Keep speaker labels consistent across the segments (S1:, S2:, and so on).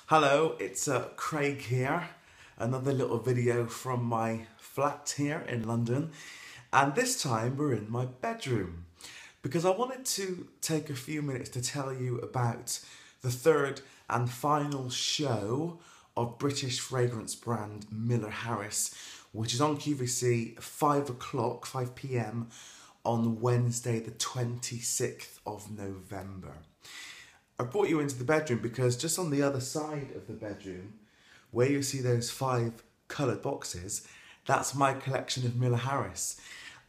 S1: Hello, it's Craig here. Another little video from my flat here in London. And this time we're in my bedroom because I wanted to take a few minutes to tell you about the third and final show of British fragrance brand Miller Harris, which is on QVC 5 o'clock, 5 p.m. on Wednesday the 26th of November. I brought you into the bedroom because just on the other side of the bedroom, where you see those 5 coloured boxes, that's my collection of Miller Harris.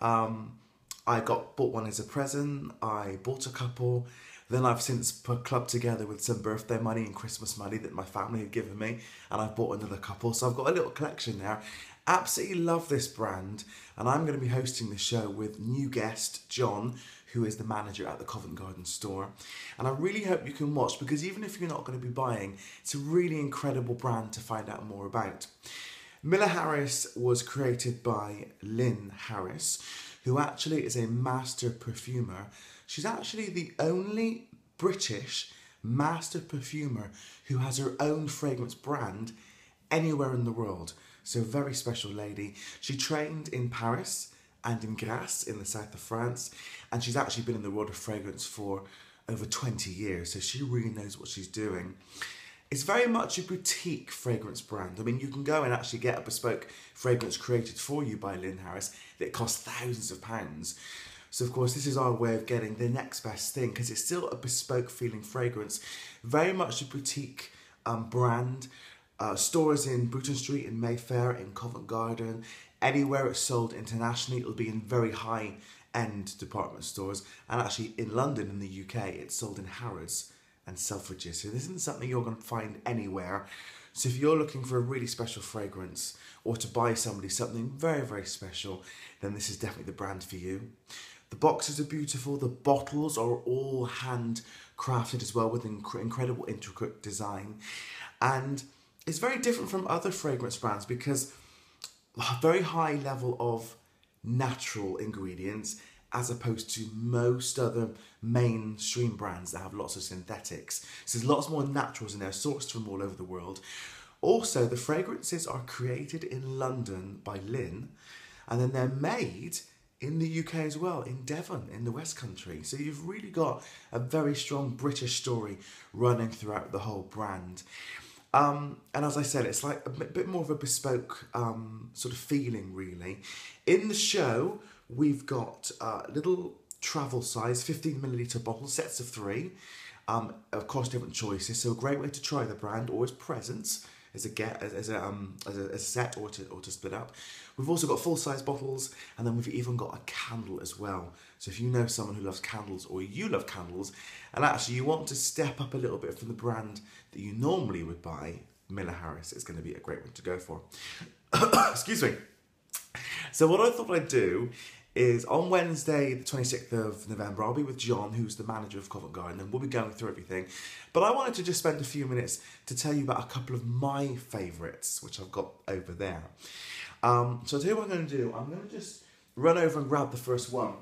S1: I bought one as a present, I bought a couple, then I've since put clubbed together with some birthday money and Christmas money that my family had given me, and I've bought another couple, so I've got a little collection there. Absolutely love this brand, and I'm going to be hosting the show with new guest John, who is the manager at the Covent Garden store. And I really hope you can watch, because even if you're not going to be buying, it's a really incredible brand to find out more about. Miller Harris was created by Lynn Harris, who actually is a master perfumer. She's actually the only British master perfumer who has her own fragrance brand anywhere in the world. So very special lady. She trained in Paris and in Grasse in the south of France, and she's actually been in the world of fragrance for over 20 years, so she really knows what she's doing. It's very much a boutique fragrance brand. I mean, you can go and actually get a bespoke fragrance created for you by Lynn Harris that costs thousands of pounds. So of course, this is our way of getting the next best thing, because it's still a bespoke feeling fragrance. Very much a boutique brand. Stores in Bruton Street, in Mayfair, in Covent Garden. Anywhere it's sold internationally, it'll be in very high-end department stores. And actually in London, in the UK, it's sold in Harrods and Selfridges. So this isn't something you're going to find anywhere. So if you're looking for a really special fragrance, or to buy somebody something very, very special, then this is definitely the brand for you. The boxes are beautiful. The bottles are all handcrafted as well, with incredible intricate design. And it's very different from other fragrance brands because a very high level of natural ingredients, as opposed to most other mainstream brands that have lots of synthetics. So there's lots more naturals in there, sourced from all over the world. Also, the fragrances are created in London by Lynn, and then they're made in the UK as well, in Devon, in the West Country. So you've really got a very strong British story running throughout the whole brand. And as I said, it's like a bit more of a bespoke sort of feeling, really. In the show, we've got little travel size 15ml bottles, sets of 3, of course different choices. So a great way to try the brand, or as presents, as a set, or to split up. We've also got full-size bottles, and then we've even got a candle as well. So if you know someone who loves candles, or you love candles, and actually you want to step up a little bit from the brand that you normally would buy, Miller Harris is going to be a great one to go for. Excuse me. So what I thought I'd do is on Wednesday, the 26th of November, I'll be with John, who's the manager of Covent Garden, and we'll be going through everything. But I wanted to just spend a few minutes to tell you about a couple of my favourites, which I've got over there. So I'll tell you what I'm going to do. I'm going to just run over and grab the first one,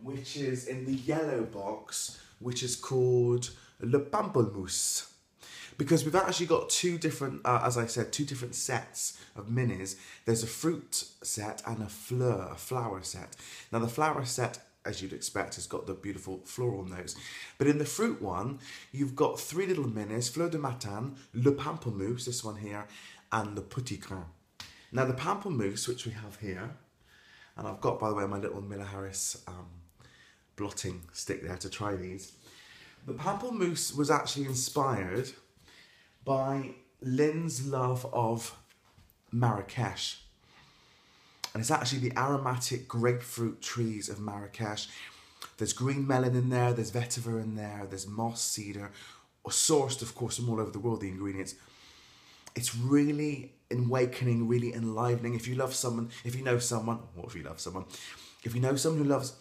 S1: which is in the yellow box, which is called Le Pamplemousse. Because we've actually got two different, as I said, two different sets of minis. There's a fruit set and a flower set. Now the flower set, as you'd expect, has got the beautiful floral notes. But in the fruit one, you've got 3 little minis: Fleur de Matin, Le Pamplemousse, this one here, and the Petit Grain. Now the Pamplemousse, which we have here, and I've got, by the way, my little Miller Harris blotting stick there to try these. The Pamplemousse was actually inspired by Lynn's love of Marrakesh. And it's actually the aromatic grapefruit trees of Marrakesh. There's green melon in there, there's vetiver in there, there's moss, cedar, sourced, of course, from all over the world, the ingredients. It's really awakening, really enlivening. If you love someone, if you know someone, or if you love someone, if you know someone who loves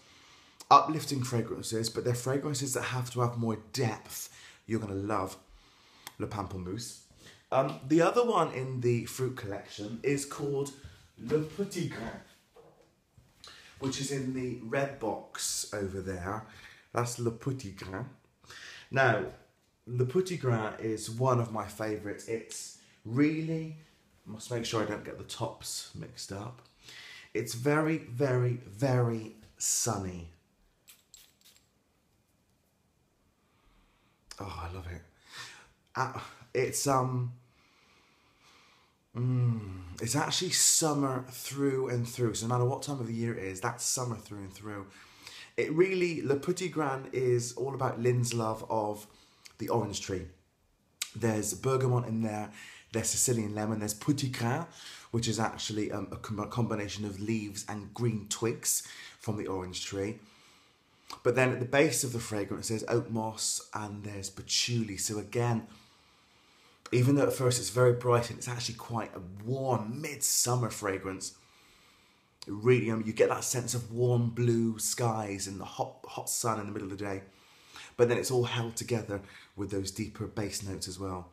S1: uplifting fragrances, but they're fragrances that have to have more depth, you're going to love Le Pamplemousse. The other one in the fruit collection is called Le Petit Grain, which is in the red box over there. That's Le Petit Grain. Now, Le Petit Grain is one of my favourites. It's really, must make sure I don't get the tops mixed up. It's very, very, very sunny. Oh, I love it. It's actually summer through and through. So no matter what time of the year it is, that's summer through and through. It really, Le Petit Grain is all about Lynn's love of the orange tree. There's bergamot in there, there's Sicilian lemon, there's Petit Grain, which is actually a combination of leaves and green twigs from the orange tree. But then at the base of the fragrance, there's oak moss and there's patchouli. So again, even though at first it's very bright and it's actually quite a warm midsummer fragrance, it really, you get that sense of warm blue skies and the hot sun in the middle of the day. But then it's all held together with those deeper bass notes as well.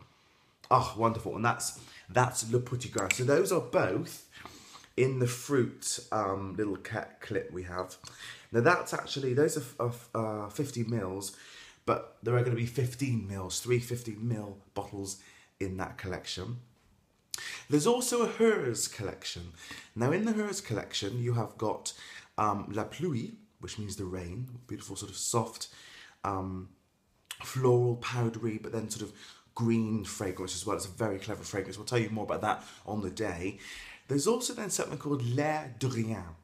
S1: Oh, wonderful. And that's Le Petit Grain. So those are both in the fruit little clip we have. Now that's actually, those are 50 mils, but there are going to be 15 mils, 3 15 ml bottles in that collection. There's also a Hers collection. Now in the Hers collection, you have got La Pluie, which means the rain, beautiful sort of soft, floral, powdery, but then sort of green fragrance as well. It's a very clever fragrance. We'll tell you more about that on the day. There's also then something called L'air de rien,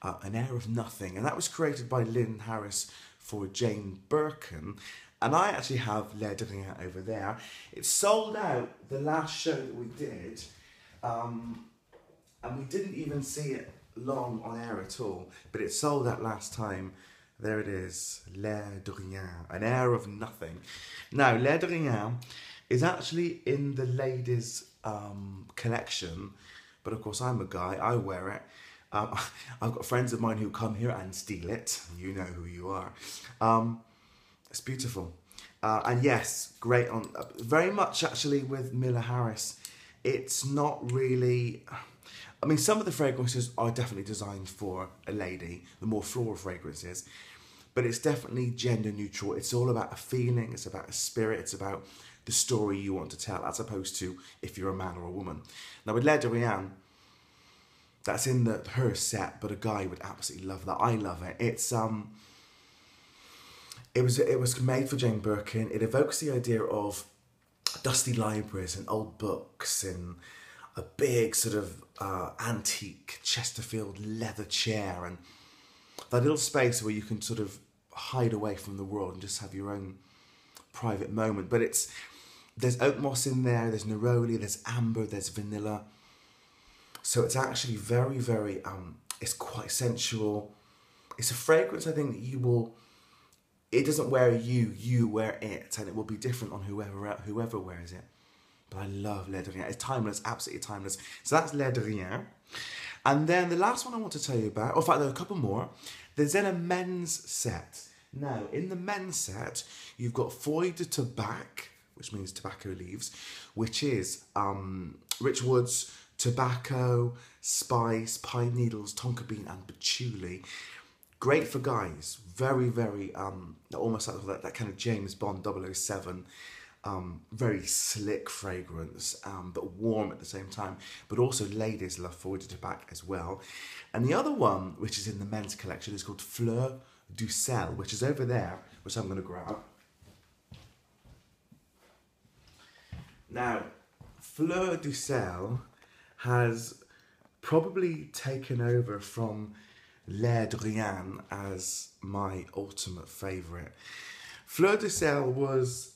S1: an air of nothing, and that was created by Lynn Harris for Jane Birkin. And I actually have L'air de rien over there. It sold out the last show that we did, and we didn't even see it long on air at all, but it sold out last time. There it is, L'air de rien, an air of nothing. Now, L'air de rien is actually in the ladies' collection, but of course I'm a guy, I wear it. I've got friends of mine who come here and steal it. You know who you are. It's beautiful. And yes, great on, very much actually with Miller Harris. It's not really, I mean, some of the fragrances are definitely designed for a lady, the more floral fragrances, but it's definitely gender neutral. It's all about a feeling, it's about a spirit, it's about the story you want to tell, as opposed to if you're a man or a woman. Now with L'air de rien, that's in her set, but a guy would absolutely love that. I love it. It was made for Jane Birkin. It evokes the idea of dusty libraries and old books and a big sort of antique Chesterfield leather chair and that little space where you can sort of hide away from the world and just have your own private moment. But there's oak moss in there, there's neroli, there's amber, there's vanilla. So it's actually very, very, it's quite sensual. It's a fragrance I think that it doesn't wear you, you wear it, and it will be different on whoever wears it. But I love L'air de rien. It's timeless, absolutely timeless. So that's L'air de rien. And then the last one I want to tell you about, in fact there are a couple more. There's then a men's set. Now, in the men's set, you've got Feuilles de Tabac, which means tobacco leaves, which is rich woods, tobacco, spice, pine needles, tonka bean and patchouli. Great for guys, very, very, almost like that kind of James Bond 007, very slick fragrance, but warm at the same time. But also ladies love Feuilles de Tabac as well. And the other one, which is in the men's collection, is called Fleur du Sel, which is over there, which I'm going to grab. Now, Fleur du Sel has probably taken over from L'air de rien as my ultimate favourite. Fleur du Sel was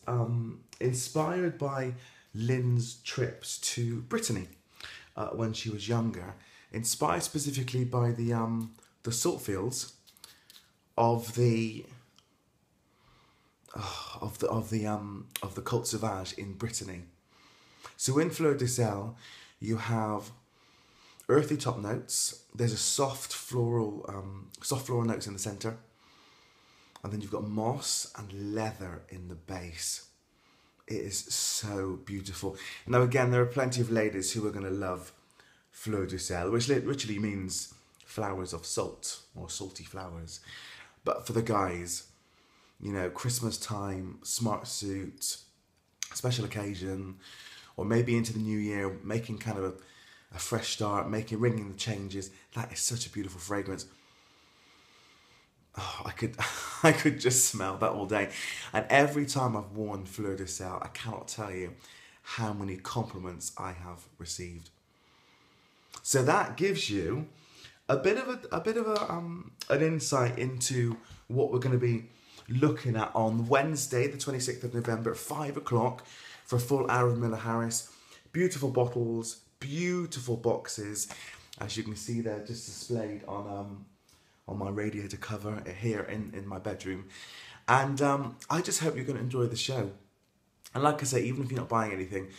S1: inspired by Lynn's trips to Brittany when she was younger, inspired specifically by the salt fields of the Côte Sauvage in Brittany. So in Fleur du Sel, you have earthy top notes. There's a soft floral notes in the centre, and then you've got moss and leather in the base. It is so beautiful. Now again, there are plenty of ladies who are going to love Fleur du Sel, which literally means flowers of salt or salty flowers. But for the guys, you know, Christmas time, smart suit, special occasion, or maybe into the new year, making kind of a fresh start, ringing the changes. That is such a beautiful fragrance. Oh, I could just smell that all day. And every time I've worn Fleur de Sel, I cannot tell you how many compliments I have received. So that gives you a bit of an insight into what we're going to be looking at on Wednesday, the 26th of November at 5 o'clock for a full hour of Miller Harris. Beautiful bottles, beautiful boxes, as you can see they're just displayed on my radiator cover here in my bedroom. And I just hope you're going to enjoy the show. And like I say, even if you're not buying anything,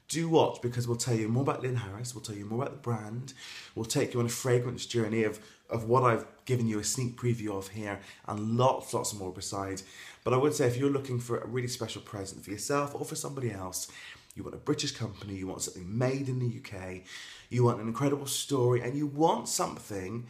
S1: do watch, because we'll tell you more about Lynn Harris, we'll tell you more about the brand, we'll take you on a fragrance journey of what I've given you a sneak preview of here, and lots more besides. But I would say if you're looking for a really special present for yourself or for somebody else, you want a British company, you want something made in the UK, you want an incredible story, and you want something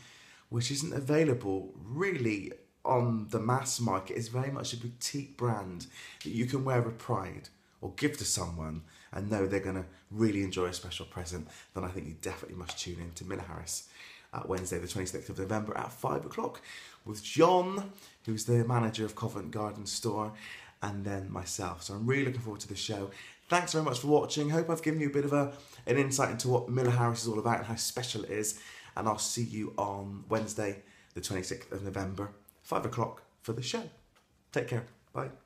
S1: which isn't available really on the mass market. It's very much a boutique brand that you can wear with pride or give to someone and know they're going to really enjoy a special present, then I think you definitely must tune in to Miller Harris at Wednesday the 26th of November at 5 o'clock with John, who's the manager of Covent Garden store, and then myself. So I'm really looking forward to the show. Thanks very much for watching. Hope I've given you a bit of an insight into what Miller Harris is all about and how special it is. And I'll see you on Wednesday the 26th of November, 5 o'clock for the show. Take care. Bye.